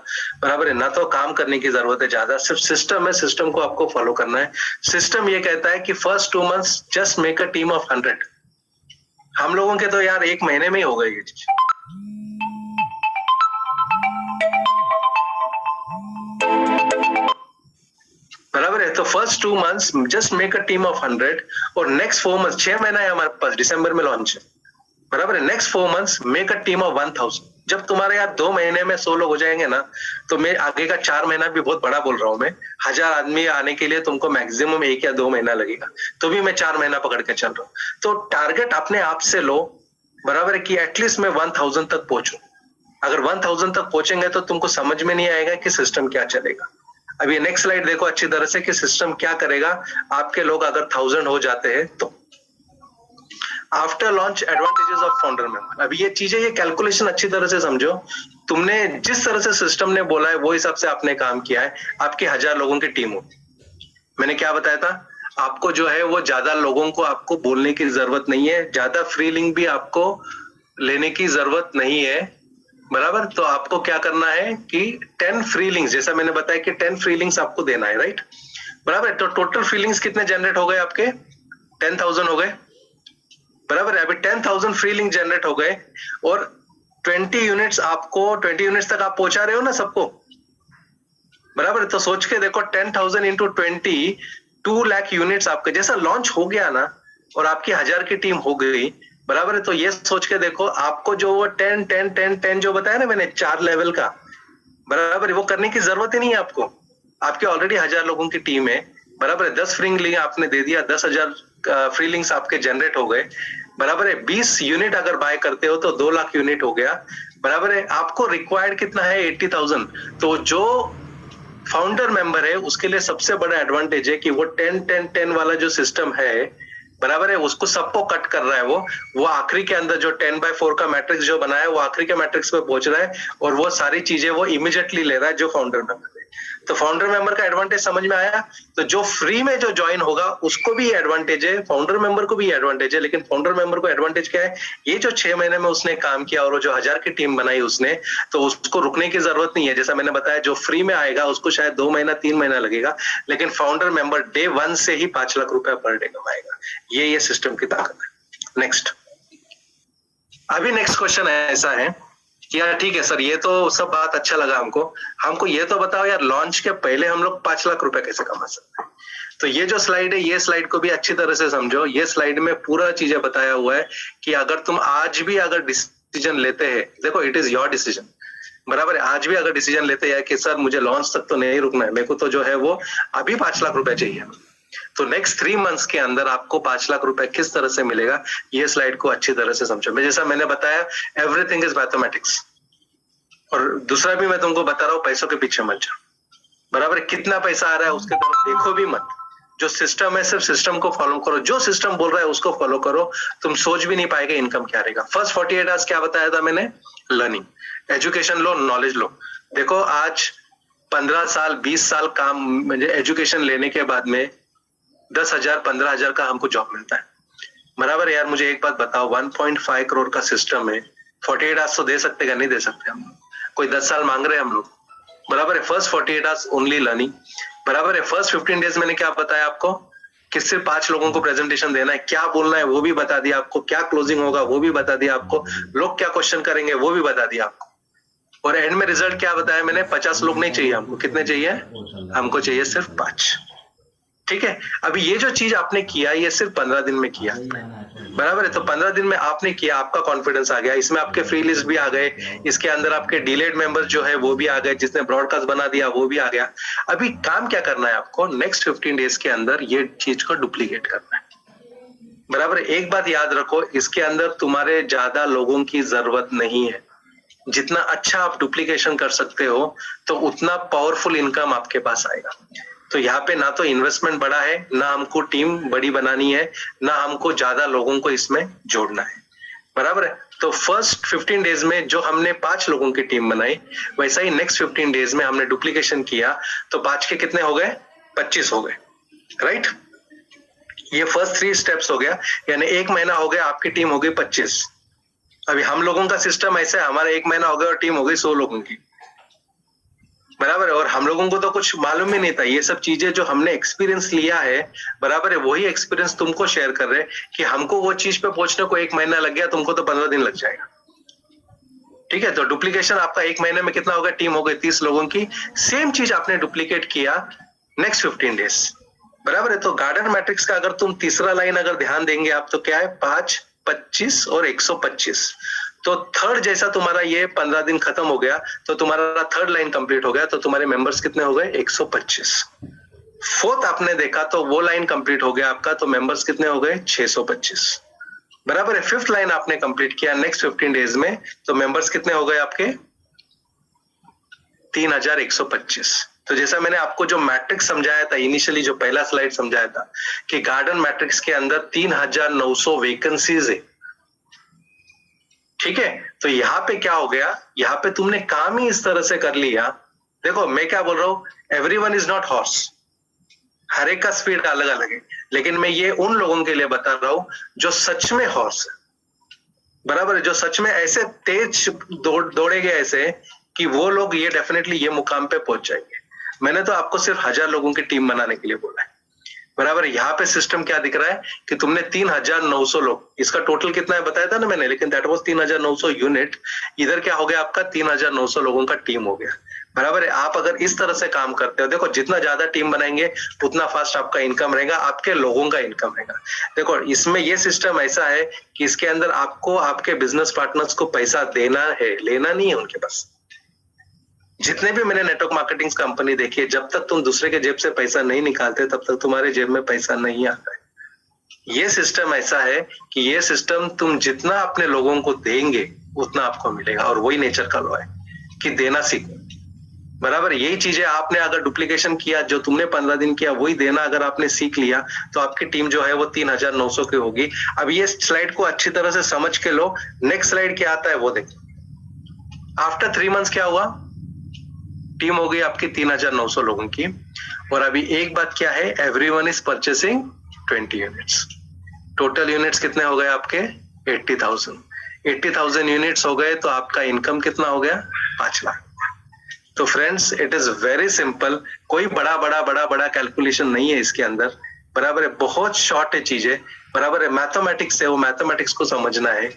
बराबर है, ना तो काम करने की जरूरत है ज्यादा, सिर्फ सिस्टम है, सिस्टम को आपको फॉलो करना है। सिस्टम ये कहता है कि first 2 months just make a team of 100। हम लोगों के तो यार 1 महीने में ही हो गई ये चीज। बराबर है, तो first 2 months just make a team of 100 और नेक्स्ट 4 months, 6 महीना है हमारे पास, दिसंबर में लॉन्च है, बराबर है। Next 4 months make a team of 1000। जब तुम्हारे यार 2 महीने में 100 लोग हो जाएंगे ना, तो मैं आगे का 4 महीना भी बहुत बड़ा बोल रहा हूं मैं, 1000 आदमी आने के लिए तुमको मैक्सिमम 1 या 2 महीना लगेगा, तो भी मैं 4 महीना पकड़ के चल रहा हूँ। तो टारगेट अपने आप से लो, बराबर है, कि एटलीस्ट मैं 1000 तक पहुंचू। अगर 1000 तक पहुंचेंगे तो तुमको समझ में नहीं आएगा कि सिस्टम क्या चलेगा। अब ये नेक्स्ट स्लाइड देखो अच्छी तरह से कि सिस्टम क्या करेगा आपके लोग अगर 1000 हो जाते हैं तो। After launch advantages of founder member. अभी ये चीजें, ये कैलकुलेशन अच्छी तरह से समझो। तुमने जिस तरह से सिस्टम ने बोला है वो हिसाब से आपने काम किया है, आपकी 1000 लोगों की टीम हो। मैंने क्या बताया था आपको, जो है वो ज्यादा लोगों को आपको बोलने की जरूरत नहीं है, ज्यादा फ्री लिंक भी आपको लेने की जरूरत नहीं है, बराबर। तो आपको क्या करना है कि 10 फ्री लिंक्स, जैसा मैंने बताया कि 10 फ्री लिंक्स आपको देना है, राइट, बराबर। तो टोटल फ्री लिंक्स कितने जनरेट हो गए आपके? 10,000 हो गए, बराबर है। अभी 10,000 फ्री लिंक जनरेट हो गए और 20 यूनिट्स आपको, 20 यूनिट्स तक आप पहुंचा रहे हो ना सबको, बराबर है। तो सोच के देखो 10,000 इंटू 20, 2 लाख यूनिट्स आपके। जैसा लॉन्च हो गया ना और आपकी 1000 की टीम हो गई, बराबर है, तो ये सोच के देखो आपको जो वो 10 10 10 10 जो बताया ना मैंने 4 लेवल का, बराबर है, वो करने की जरूरत ही नहीं है आपको। आपके ऑलरेडी 1000 लोगों की टीम है, बराबर है। 10 फ्री लिंक आपने दे दिया, 10,000 फ्री लिंक्स आपके जनरेट हो गए, बराबर है। 20 यूनिट अगर बाय करते हो तो 2 लाख यूनिट हो गया, बराबर है। आपको रिक्वायर्ड कितना है? 80,000। तो जो फाउंडर मेंबर है उसके लिए सबसे बड़ा एडवांटेज है कि वो 10 10 10 वाला जो सिस्टम है, बराबर है, उसको सबको कट कर रहा है। वो आखिरी के अंदर जो 10/4 का मैट्रिक्स जो बनाया है वो आखिरी के मैट्रिक्स पे पहुंच रहा है और वो सारी चीजें वो इमीडिएटली ले रहा है जो फाउंडर मेंबर है। तो फाउंडर मेंबर का एडवांटेज समझ में आया। तो जो फ्री में जो ज्वाइन होगा उसको भी एडवांटेज है, फाउंडर मेंबर को भी एडवांटेज है। लेकिन फाउंडर मेंबर को एडवांटेज क्या है? ये जो 6 महीने में उसने काम किया और वो जो 1000 की टीम बनाई उसने, तो उसको रुकने की जरूरत नहीं है। जैसा मैंने बताया, जो फ्री में आएगा उसको शायद 2 महीना 3 महीना लगेगा, लेकिन फाउंडर मेंबर डे 1 से ही 5 लाख रुपया पर डे कमाएगा। ये सिस्टम की ताकत है। नेक्स्ट, अभी नेक्स्ट क्वेश्चन ऐसा है कि यार ठीक है सर, ये तो सब बात अच्छा लगा हमको ये तो बताओ यार, लॉन्च के पहले हम लोग 5 लाख रुपए कैसे कमा सकते हैं? तो ये जो स्लाइड है, ये स्लाइड को भी अच्छी तरह से समझो। ये स्लाइड में पूरा चीजें बताया हुआ है कि अगर तुम आज भी अगर डिसीजन लेते हैं, देखो इट इज योर डिसीजन, बराबर है। आज भी अगर डिसीजन लेते हैं कि सर मुझे लॉन्च तक तो नहीं रुकना है, मेरे को तो जो है वो अभी 5 लाख रुपए चाहिए, तो नेक्स्ट 3 months के अंदर आपको 5 लाख रुपए किस तरह से मिलेगा, ये स्लाइड को अच्छी तरह से समझो। जैसा मैंने बताया, एवरीथिंग इज मैथमेटिक्स। और दूसरा भी मैं तुमको बता रहा हूँ, पैसों के पीछे मत जाओ, बराबर। कितना पैसा आ रहा है उसके तरफ देखो भी मत। जो सिस्टम है सिर्फ सिस्टम को फॉलो करो, जो सिस्टम बोल रहा है उसको फॉलो करो। तुम सोच भी नहीं पाएगा इनकम क्या रहेगा। फर्स्ट 48 आवर्स क्या बताया था मैंने? लर्निंग, एजुकेशन लो, नॉलेज लो। देखो आज 15 साल 20 साल काम एजुकेशन लेने के बाद में 10,000 15,000 का हमको जॉब मिलता है, बराबर यार। मुझे एक बात बताओ, 1.5 करोड़ का सिस्टम है, 48 आवर्स तो दे सकते क्या? नहीं दे सकते हम। कोई 10 साल मांग रहे हैं हम लोग, बराबर है। फर्स्ट 48 आवर्स ओनली लर्निंग, बराबर है। फर्स्ट 15 डेज मैंने क्या बताया आपको कि सिर्फ 5 लोगों को प्रेजेंटेशन देना है, क्या बोलना है वो भी बता दिया आपको, क्या क्लोजिंग होगा वो भी बता दिया आपको, लोग क्या क्वेश्चन करेंगे वो भी बता दिया आपको। और एंड में रिजल्ट क्या बताया मैंने? 50 लोग नहीं चाहिए हमको, कितने चाहिए? हमको चाहिए सिर्फ 5। ठीक है। अभी ये जो चीज आपने किया ये सिर्फ 15 दिन में किया, बराबर है। तो 15 दिन में आपने किया, आपका कॉन्फिडेंस आ गया, इसमें आपके फ्री लिस्ट भी आ गए, इसके अंदर आपके डिलेड मेंबर्स जो है वो भी आ गए, जिसने ब्रॉडकास्ट बना दिया वो भी आ गया। अभी काम क्या करना है आपको? नेक्स्ट 15 डेज के अंदर ये चीज को डुप्लीकेट करना है, बराबर है। एक बात याद रखो, इसके अंदर तुम्हारे ज्यादा लोगों की जरूरत नहीं है। जितना अच्छा आप डुप्लीकेशन कर सकते हो तो उतना पावरफुल इनकम आपके पास आएगा। तो यहाँ पे ना तो इन्वेस्टमेंट बड़ा है, ना हमको टीम बड़ी बनानी है, ना हमको ज्यादा लोगों को इसमें जोड़ना है, बराबर है। तो फर्स्ट 15 डेज में जो हमने 5 लोगों की टीम बनाई, वैसा ही नेक्स्ट 15 डेज में हमने डुप्लीकेशन किया, तो 5 के कितने हो गए? 25 हो गए, राइट। ये फर्स्ट 3 स्टेप्स हो गया, यानी 1 महीना हो गया, आपकी टीम हो गई 25, अभी हम लोगों का सिस्टम ऐसा है, हमारा 1 महीना हो गया और टीम हो गई 100 लोगों की, बराबर है। और हम लोगों को तो कुछ मालूम ही नहीं था, ये सब चीजें जो हमने एक्सपीरियंस लिया है, बराबर है, वही एक्सपीरियंस तुमको शेयर कर रहे हैं कि हमको वो चीज पे पहुंचने को 1 महीना लग गया, तुमको तो 15 दिन लग जाएगा। ठीक है, तो डुप्लीकेशन आपका 1 महीने में कितना होगा, टीम हो गई 30 लोगों की, सेम चीज आपने डुप्लीकेट किया नेक्स्ट 15 डेज, बराबर है। तो गार्डन मैट्रिक्स का अगर तुम तीसरा लाइन अगर ध्यान देंगे आप, तो क्या है, 5, 25 और 125। तो थर्ड जैसा तुम्हारा ये 15 दिन खत्म हो गया, तो तुम्हारा थर्ड लाइन कंप्लीट हो गया, तो तुम्हारे मेंबर्स कितने हो गए, 125। फोर्थ आपने देखा तो वो लाइन कंप्लीट हो गया आपका, तो मेंबर्स कितने हो गए, 625, बराबर है। फिफ्थ लाइन आपने कंप्लीट किया नेक्स्ट 15 डेज में, तो मेंबर्स कितने हो गए आपके, 3125। तो जैसा मैंने आपको जो मैट्रिक्स समझाया था इनिशियली, जो पहला स्लाइड समझाया था कि गार्डन मैट्रिक्स के अंदर 3900 वैकेंसीज है, ठीक है। तो यहाँ पे क्या हो गया, यहाँ पे तुमने काम ही इस तरह से कर लिया। देखो मैं क्या बोल रहा हूं, एवरीवन इज नॉट हॉर्स, हर एक का स्पीड अलग अलग है, लेकिन मैं ये उन लोगों के लिए बता रहा हूं जो सच में हॉर्स है, बराबर है, जो सच में ऐसे तेज दौड़ेंगे ऐसे कि वो लोग ये डेफिनेटली ये मुकाम पे पहुंच जाएंगे। मैंने तो आपको सिर्फ 1000 लोगों की टीम बनाने के लिए बोला है, बराबर। यहाँ पे सिस्टम क्या दिख रहा है कि तुमने 3900 लोग, इसका टोटल कितना है बताया था ना मैंने, लेकिन दैट वाज 3900 यूनिट। इधर क्या हो गया आपका, 3900 लोगों का टीम हो गया, बराबर है। आप अगर इस तरह से काम करते हो, देखो जितना ज्यादा टीम बनाएंगे उतना फास्ट आपका इनकम रहेगा, आपके लोगों का इनकम रहेगा। देखो इसमें ये सिस्टम ऐसा है कि इसके अंदर आपको आपके बिजनेस पार्टनर्स को पैसा देना है, लेना नहीं है उनके पास। जितने भी मैंने नेटवर्क मार्केटिंग कंपनी देखी है, जब तक तुम दूसरे के जेब से पैसा नहीं निकालते तब तक तुम्हारे जेब में पैसा नहीं आता है। ये सिस्टम ऐसा है कि ये सिस्टम तुम जितना अपने लोगों को देंगे उतना आपको मिलेगा, और वही नेचर का लॉ है कि देना सीखो, बराबर। यही चीजें आपने अगर डुप्लीकेशन किया, जो तुमने 15 दिन किया वही देना अगर आपने सीख लिया, तो आपकी टीम जो है वो 3900 की होगी। अब ये स्लाइड को अच्छी तरह से समझ के लो, नेक्स्ट स्लाइड क्या आता है वो देखो। आफ्टर 3 मंथ्स क्या हुआ, टीम हो गई आपकी 3900 लोगों की। और अभी एक बात क्या है, everyone is purchasing 20 units. Total units कितने हो गए आपके, 80,000। 80,000 यूनिट्स हो गए, तो आपका इनकम कितना हो गया, 5 लाख। तो friends it is very simple, कोई बड़ा बड़ा बड़ा बड़ा कैलकुलेशन नहीं है इसके अंदर, बराबर है। बहुत शॉर्ट है चीजें, बराबर है। मैथमेटिक्स है, वो मैथमेटिक्स को समझना है,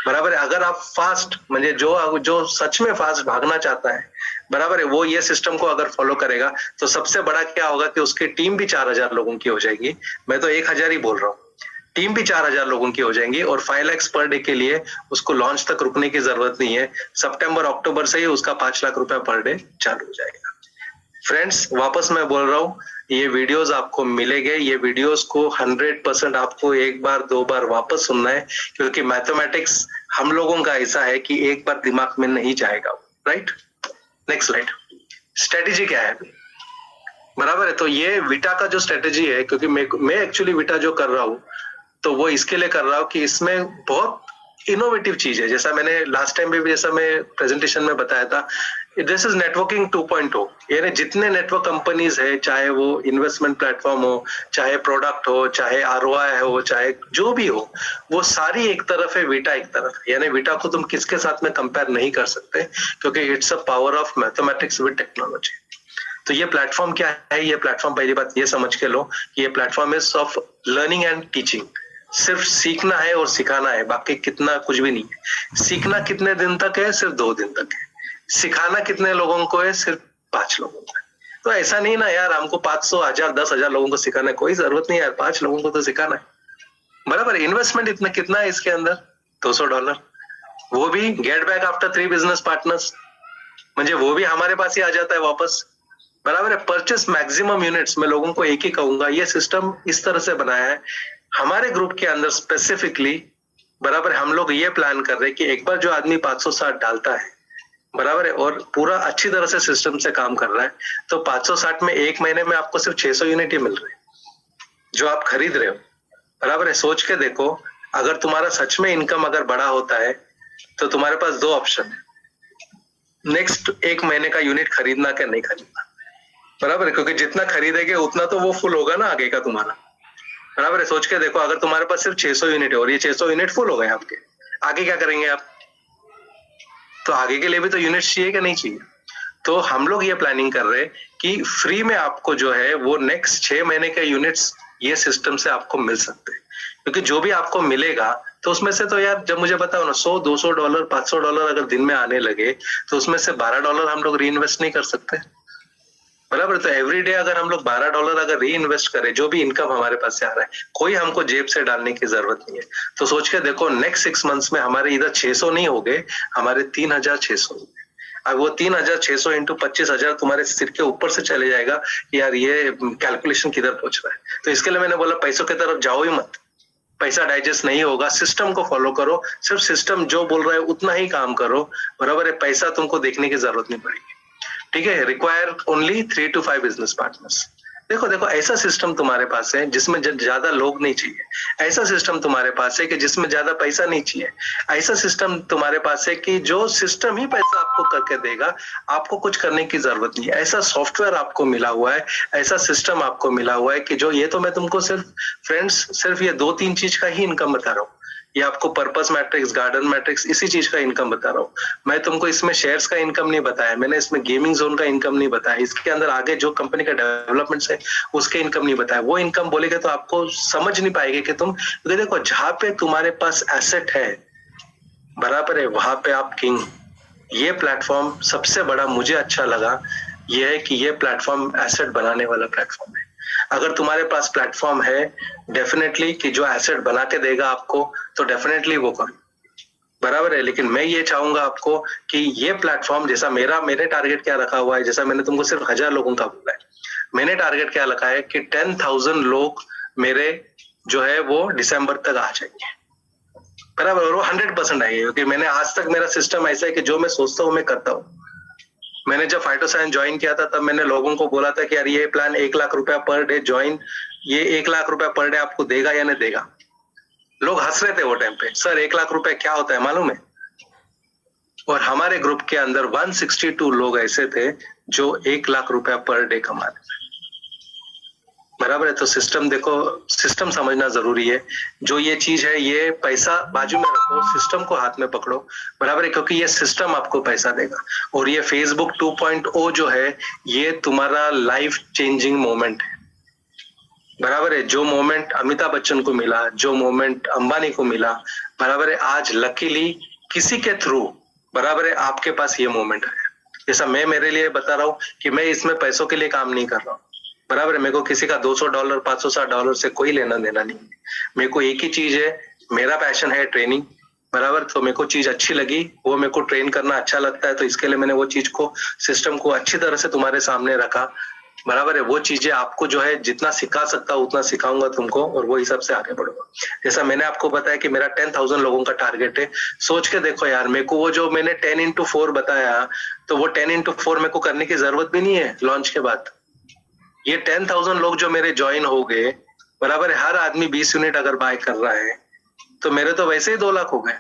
बराबर है। अगर आप फास्ट म्हणजे जो सच में फास्ट भागना चाहता है, बराबर है, वो ये सिस्टम को अगर फॉलो करेगा तो सबसे बड़ा क्या होगा कि उसकी टीम भी 4000 लोगों की हो जाएगी। मैं तो 1000 ही बोल रहा हूँ, टीम भी 4000 लोगों की हो जाएंगी, और 5 लाख पर डे के लिए उसको लॉन्च तक रुकने की जरूरत नहीं है। सितंबर अक्टूबर से ही उसका 5 लाख रुपए पर डे चालू हो जाएगा। फ्रेंड्स वापस मैं बोल रहा हूँ, ये वीडियोस आपको मिलेंगे, ये वीडियोस को 100% आपको एक बार 2 बार वापस सुनना है, क्योंकि मैथमेटिक्स हम लोगों का ऐसा है कि एक बार दिमाग में नहीं जाएगा, राइट। Next slide. स्ट्रेटेजी क्या है, बराबर है। तो ये विटा का जो स्ट्रेटेजी है, क्योंकि मैं एक्चुअली विटा जो कर रहा हूँ तो वो इसके लिए कर रहा हूँ कि इसमें बहुत इनोवेटिव चीज है। जैसा मैंने लास्ट टाइम भी जैसा मैं प्रेजेंटेशन में बताया था, दिस इज नेटवर्किंग 2.0। यानी जितने नेटवर्क कंपनीज है, चाहे वो इन्वेस्टमेंट प्लेटफॉर्म हो, चाहे प्रोडक्ट हो, चाहे ROI हो, चाहे जो भी हो, वो सारी एक तरफ है, विटा एक तरफ है। यानी विटा को तुम किसके साथ में कंपेयर नहीं कर सकते, क्योंकि it's a power of mathematics with technology. तो ये प्लेटफॉर्म क्या है, ये प्लेटफॉर्म पहली बात ये समझ के लो कि ये platform is of learning and teaching. सिर्फ सीखना है और सिखाना है, बाकी कितना कुछ भी नहीं है। सीखना कितने दिन तक है, सिर्फ 2 दिन तक है। सिखाना कितने लोगों को है, सिर्फ 5 लोगों को है। तो ऐसा नहीं ना यार, हमको 500, 1000, 10,000 लोगों को सिखाना है, कोई जरूरत नहीं है यार, 5 लोगों को तो सिखाना है, बराबर। इन्वेस्टमेंट इतना कितना है इसके अंदर, $200, वो भी get back after 3 business partners, म्हणजे वो भी हमारे पास ही आ जाता है वापस, बराबर है। परचेस मैक्सिमम यूनिट्स, मैं लोगों को एक ही कहूंगा, ये सिस्टम इस तरह से बनाया है हमारे ग्रुप के अंदर स्पेसिफिकली, बराबर। हम लोग ये प्लान कर रहे हैं कि एक बार जो आदमी 560 डालता है, बराबर है, और पूरा अच्छी तरह से सिस्टम से काम कर रहा है, तो 560 में एक महीने में आपको सिर्फ 600 यूनिट ही मिल रहे हैं जो आप खरीद रहे हो, बराबर है। सोच के देखो, अगर तुम्हारा सच में इनकम अगर बड़ा होता है तो तुम्हारे पास 2 ऑप्शन है, नेक्स्ट 1 महीने का यूनिट खरीदना क्या नहीं खरीदना, बराबर है। क्योंकि जितना खरीदेंगे उतना तो वो फुल होगा ना आगे का तुम्हारा, बराबर है। सोच के देखो, अगर तुम्हारे पास सिर्फ 600 यूनिट है और ये 600 यूनिट फुल हो गए आपके, आगे क्या करेंगे आप, तो आगे के लिए भी तो यूनिट्स चाहिए कि नहीं चाहिए। तो हम लोग ये प्लानिंग कर रहे हैं कि फ्री में आपको जो है वो नेक्स्ट 6 महीने के यूनिट्स ये सिस्टम से आपको मिल सकते हैं, क्योंकि जो भी आपको मिलेगा तो उसमें से तो यार जब मुझे बताओ ना $100, $200, $500 अगर दिन में आने लगे तो उसमें से $12 हम लोग री इन्वेस्ट नहीं कर सकते, बराबर। तो एवरी डे अगर हम लोग $12 अगर री इन्वेस्ट करें, जो भी इनकम हमारे पास से आ रहा है, कोई हमको जेब से डालने की जरूरत नहीं है। तो सोच के देखो नेक्स्ट 6 मंथ्स में हमारे इधर 600 नहीं हो गए, हमारे 3600 हो गए। अब वो 3600 इंटू 25,000 तुम्हारे सिर के ऊपर से चले जाएगा कि यार ये कैलकुलेशन किधर पहुंच रहा है। तो इसके लिए मैंने बोला पैसों की तरफ जाओ ही मत, पैसा डाइजेस्ट नहीं होगा, सिस्टम को फॉलो करो, सिर्फ सिस्टम जो बोल रहा है उतना ही काम करो, बराबर है। पैसा तुमको देखने की जरूरत नहीं पड़ेगी, ठीक है। Require only 3 to 5 business partners. देखो ऐसा सिस्टम तुम्हारे पास है जिसमें ज्यादा लोग नहीं चाहिए, ऐसा सिस्टम तुम्हारे पास है कि जिसमें ज्यादा पैसा नहीं चाहिए, ऐसा सिस्टम तुम्हारे पास है कि जो सिस्टम ही पैसा आपको करके देगा, आपको कुछ करने की जरूरत नहीं है। ऐसा सॉफ्टवेयर आपको मिला हुआ है, ऐसा सिस्टम आपको मिला हुआ है कि जो ये तो मैं तुमको सिर्फ ये 2-3 चीज का ही इनकम बता रहा हूँ। ये आपको पर्पस मैट्रिक्स, गार्डन मैट्रिक्स, इसी चीज का इनकम बता रहा हूँ मैं तुमको। इसमें शेयर्स का इनकम नहीं बताया मैंने, इसमें गेमिंग जोन का इनकम नहीं बताया, इसके अंदर आगे जो कंपनी का डेवलपमेंट्स है उसके इनकम नहीं बताया। वो इनकम बोलेगे तो आपको समझ नहीं पाएंगे कि तुम, क्योंकि देखो जहां पे तुम्हारे पास एसेट है, बराबर है, वहां पे आप किंग। ये प्लेटफॉर्म सबसे बड़ा मुझे अच्छा लगा ये है कि ये प्लेटफॉर्म एसेट बनाने वाला प्लेटफॉर्म है। अगर तुम्हारे पास प्लेटफॉर्म है डेफिनेटली कि जो एसेट बना के देगा आपको, तो डेफिनेटली वो करो, बराबर है। लेकिन मैं ये चाहूंगा आपको कि ये प्लेटफॉर्म, जैसा मेरे टारगेट क्या रखा हुआ है, जैसा मैंने तुमको सिर्फ 1000 लोगों का बोला है, मैंने टारगेट क्या रखा है कि 10,000 लोग मेरे जो है वो दिसंबर तक आ जाएंगे, बराबर। और वो 100% आएंगे, क्योंकि मैंने आज तक मेरा सिस्टम ऐसा है कि जो मैं सोचता हूँ मैं करता हूँ। मैंने जब फाइटोसाइंस ज्वाइन किया था तब मैंने लोगों को बोला था कि यार ये प्लान 1 लाख रुपया पर डे ज्वाइन, ये 1 लाख रुपया पर डे आपको देगा या नहीं देगा। लोग हंस रहे थे वो टाइम पे, सर 1 लाख रुपया क्या होता है मालूम है। और हमारे ग्रुप के अंदर 162 लोग ऐसे थे जो 1 लाख रुपया पर डे कमा रहे थे, बराबर है। तो सिस्टम देखो, सिस्टम समझना जरूरी है। जो ये चीज है, ये पैसा बाजू में रखो, सिस्टम को हाथ में पकड़ो, बराबर है, क्योंकि ये सिस्टम आपको पैसा देगा। और ये फेसबुक 2.0 जो है, ये तुम्हारा लाइफ चेंजिंग मोमेंट है, बराबर है। जो मोमेंट अमिताभ बच्चन को मिला, जो मोमेंट अंबानी को मिला, बराबर है, आज लकीली किसी के थ्रू, बराबर है, आपके पास ये मोमेंट है। जैसा मैं मेरे लिए बता रहा हूँ कि मैं इसमें पैसों के लिए काम नहीं कर रहा हूँ, बराबर है। मेरे को किसी का $200, $560 से कोई लेना देना नहीं है। मेरे को एक ही चीज है, मेरा पैशन है ट्रेनिंग, बराबर। तो मेरे को चीज अच्छी लगी, वो मेरे को ट्रेन करना अच्छा लगता है, तो इसके लिए मैंने वो चीज को, सिस्टम को अच्छी तरह से तुम्हारे सामने रखा, बराबर है। वो चीजें आपको जो है जितना सिखा सकता हूँ उतना सिखाऊंगा तुमको, और वो हिसाब से आगे बढ़ूंगा। जैसा मैंने आपको बताया कि मेरा 10,000 लोगों का टारगेट है। सोच के देखो यार, मेरे को वो जो मैंने 10x4 बताया, तो वो 10x4 मेरे को करने की जरूरत भी नहीं है लॉन्च के बाद। ये 10,000 लोग जो मेरे ज्वाइन हो गए, बराबर है, हर आदमी 20 यूनिट अगर बाय कर रहा है, तो मेरे तो वैसे ही 2 लाख हो गए।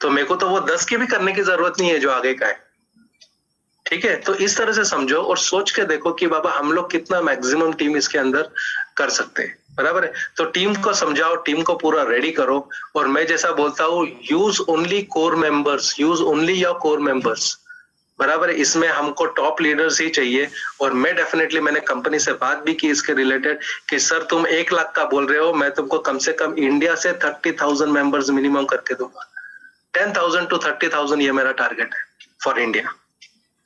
तो मेरे को तो वो 10 की भी करने की जरूरत नहीं है जो आगे का है, ठीक है। तो इस तरह से समझो और सोच के देखो कि बाबा हम लोग कितना मैक्सिमम टीम इसके अंदर कर सकते हैं, बराबर है। तो टीम को समझाओ, टीम को पूरा रेडी करो। और मैं जैसा बोलता हूँ, use only core members, use only your core members, बराबर है। इसमें हमको टॉप लीडर्स ही चाहिए। और मैं डेफिनेटली, मैंने कंपनी से बात भी की इसके रिलेटेड कि सर तुम 1 लाख का बोल रहे हो, मैं तुमको कम से कम इंडिया से 30,000 मेंबर्स मिनिमम करके दूंगा। 10,000 to 30,000 ये मेरा टारगेट है फॉर इंडिया,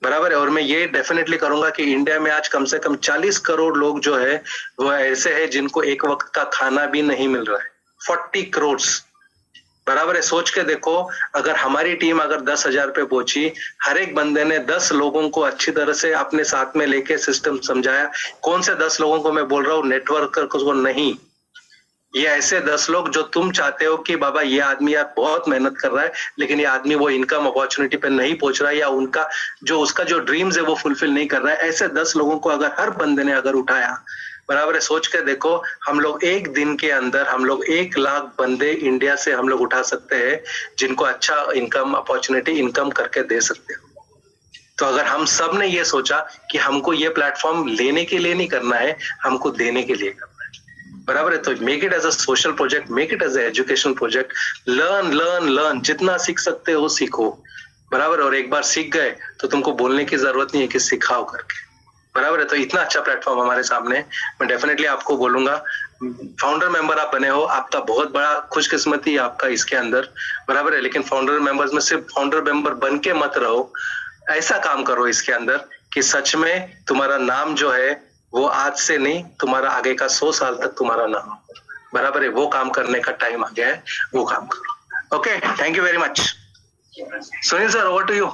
बराबर है। और मैं ये डेफिनेटली करूंगा कि इंडिया में आज कम से कम 40 करोड़ लोग जो है वो ऐसे हैं जिनको एक वक्त का खाना भी नहीं मिल रहा है। 40 करोड़, बराबर है। सोच के देखो, अगर हमारी टीम अगर 10,000 पे पहुंची, हर एक बंदे ने 10 लोगों को अच्छी तरह से अपने साथ में लेके सिस्टम समझाया। कौन से 10 लोगों को मैं बोल रहा हूँ, नेटवर्कर को नहीं, ये ऐसे 10 लोग जो तुम चाहते हो कि बाबा ये आदमी यार बहुत मेहनत कर रहा है, लेकिन ये आदमी वो इनकम अपॉर्चुनिटी पे नहीं पहुंच रहा है, या उनका जो उसका जो ड्रीम्स है वो फुलफिल नहीं कर रहा है। ऐसे 10 लोगों को अगर हर बंदे ने अगर उठाया, बराबर है, सोच के देखो, हम लोग एक दिन के अंदर हम लोग 1 लाख बंदे इंडिया से हम लोग उठा सकते हैं, जिनको अच्छा इनकम अपॉर्चुनिटी इनकम करके दे सकते हो। तो अगर हम सब ने ये सोचा कि हमको ये प्लेटफॉर्म लेने के लिए नहीं करना है, हमको देने के लिए करना है, बराबर है। तो make it as a social project, make it as a educational project. Learn learn learn, जितना सीख सकते हो सीखो, बराबर। और एक बार सीख गए तो तुमको बोलने की जरूरत नहीं है कि सिखाओ करके, बराबर है। तो इतना अच्छा प्लेटफॉर्म हमारे सामने, मैं डेफिनेटली आपको बोलूंगा फाउंडर मेंबर आप बने हो, आपका बहुत बड़ा खुशकिस्मती है आपका इसके अंदर, बराबर है। लेकिन फाउंडर मेंबर्स में सिर्फ फाउंडर मेंबर बन के मत रहो, ऐसा काम करो इसके अंदर कि सच में तुम्हारा नाम जो है वो आज से नहीं, तुम्हारा आगे का 100 साल तक तुम्हारा नाम, बराबर है। वो काम करने का टाइम आ गया है, वो काम करो। Okay, thank you very much. Sunil sir, over to you.